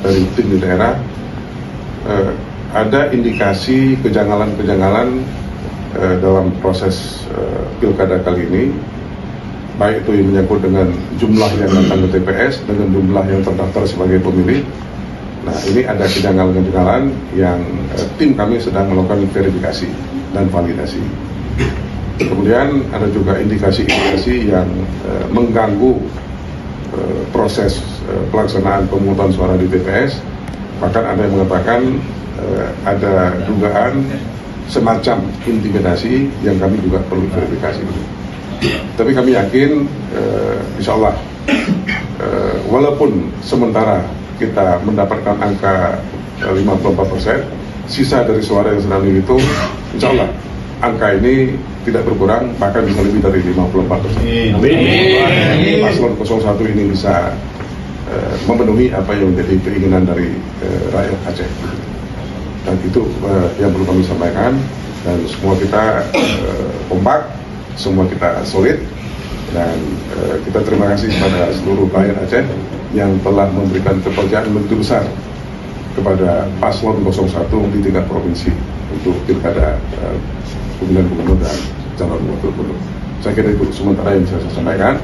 dari tim di daerah, ada indikasi kejanggalan-kejanggalan dalam proses pilkada kali ini, baik itu yang menyangkut dengan jumlah yang datang ke TPS dengan jumlah yang terdaftar sebagai pemilih. Nah, ini ada kejanggalan-kejanggalan yang tim kami sedang melakukan verifikasi dan validasi. Kemudian ada juga indikasi-indikasi yang mengganggu proses pelaksanaan pemungutan suara di TPS. Bahkan ada yang mengatakan ada dugaan semacam intimidasi yang kami juga perlu verifikasi. Tapi kami yakin, insya Allah, walaupun sementara kita mendapatkan angka 54%, sisa dari suara yang sedang dihitung, insya Allah angka ini tidak berkurang, bahkan bisa lebih dari 54%. Paslon 01 ini bisa memenuhi apa yang menjadi keinginan dari rakyat Aceh. Dan itu yang perlu kami sampaikan, dan semua kita kompak, semua kita solid, dan kita terima kasih kepada seluruh rakyat Aceh yang telah memberikan kepercayaan begitu besar kepada paslon 01 di tingkat provinsi untuk pilkada pemilihan gubernur dan calon wakil gubernur. Saya kira itu sementara yang bisa saya sampaikan.